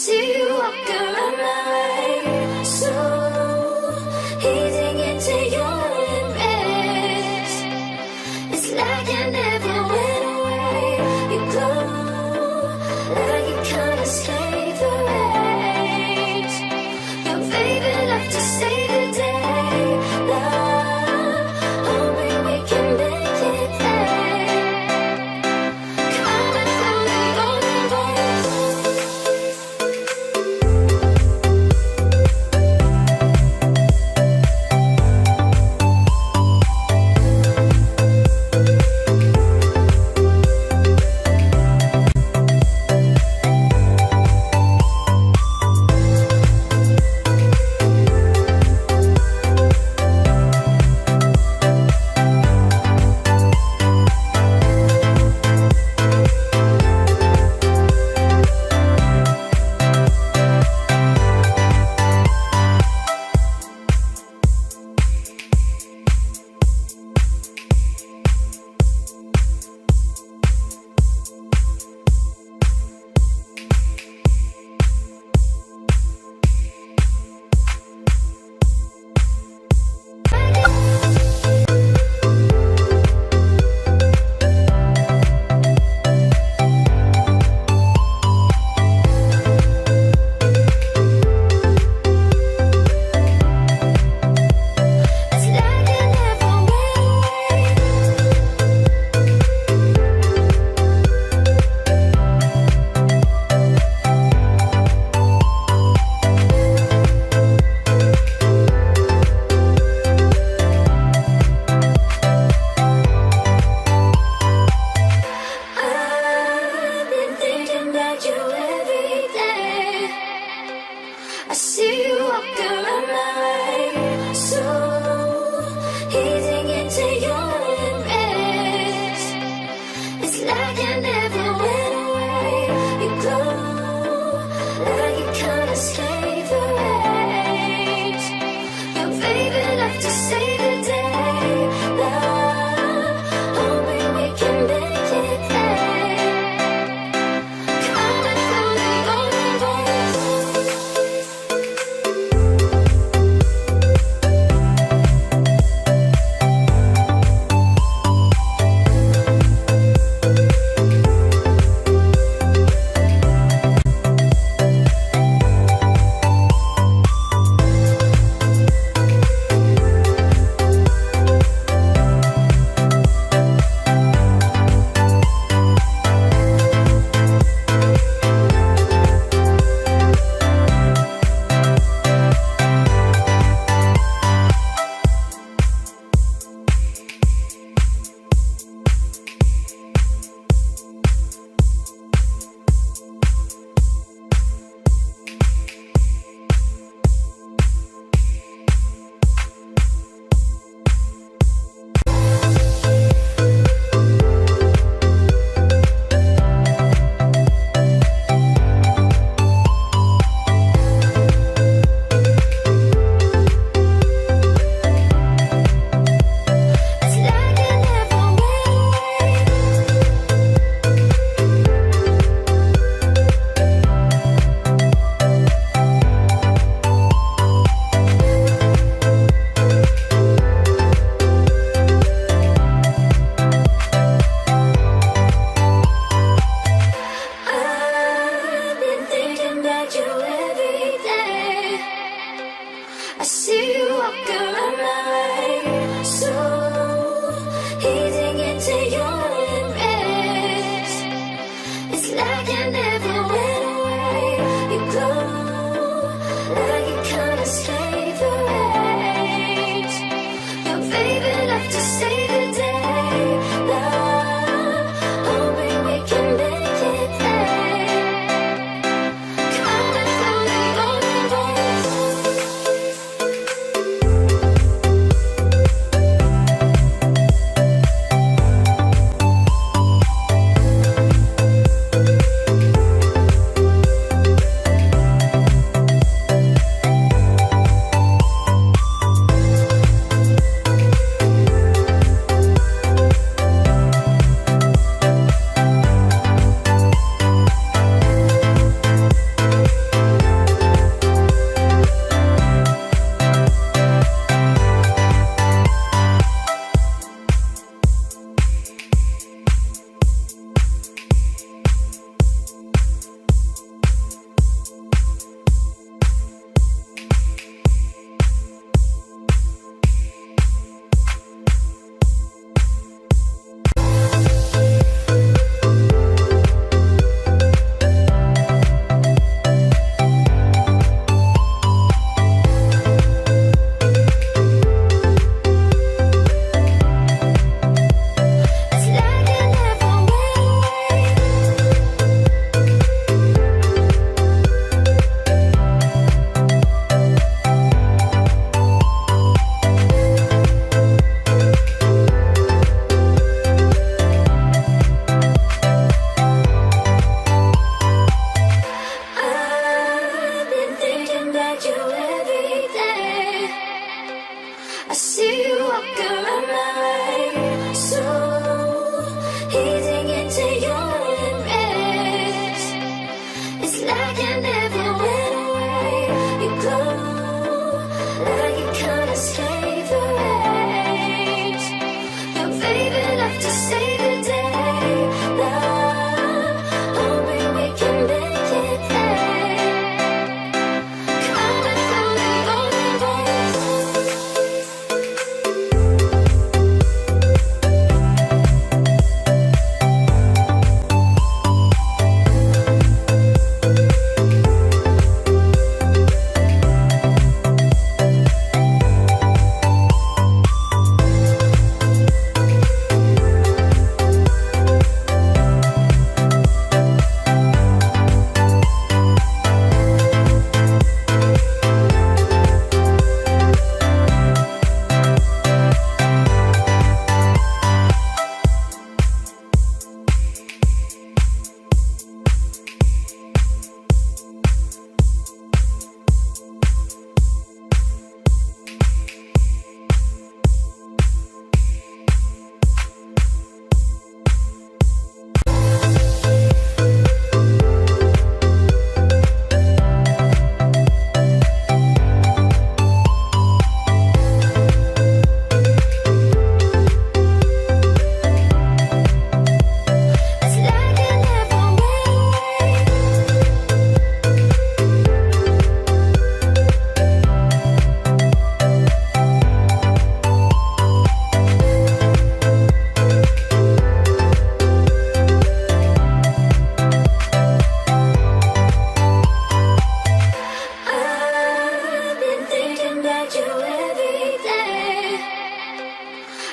see you walk around my soul, easing into your embrace. It's like I never went away. You glow like you can't escape the rays. Your baby love to save the day. Love, only we can make it there. Coming from the golden voice. I've been thinking about you every day. I see you walk around my soul, easing into your embrace. It's like I never went away. You glow like you can't escape the rays. Your baby love to save the day. Love, only we can make it there. Coming from the golden voice. about you every day. I see you walk around my way, so easing into your embrace. It's like I never went away. You glow like you can't escape the rays. Your baby love to save the day. Love, hoping we can make it there. Coming from the golden days. It's like I never went away. I've been thinking about you every day.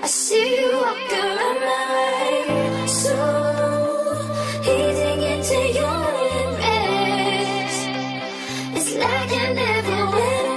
I see you walk around my way, so easing into your embrace. It's like I never went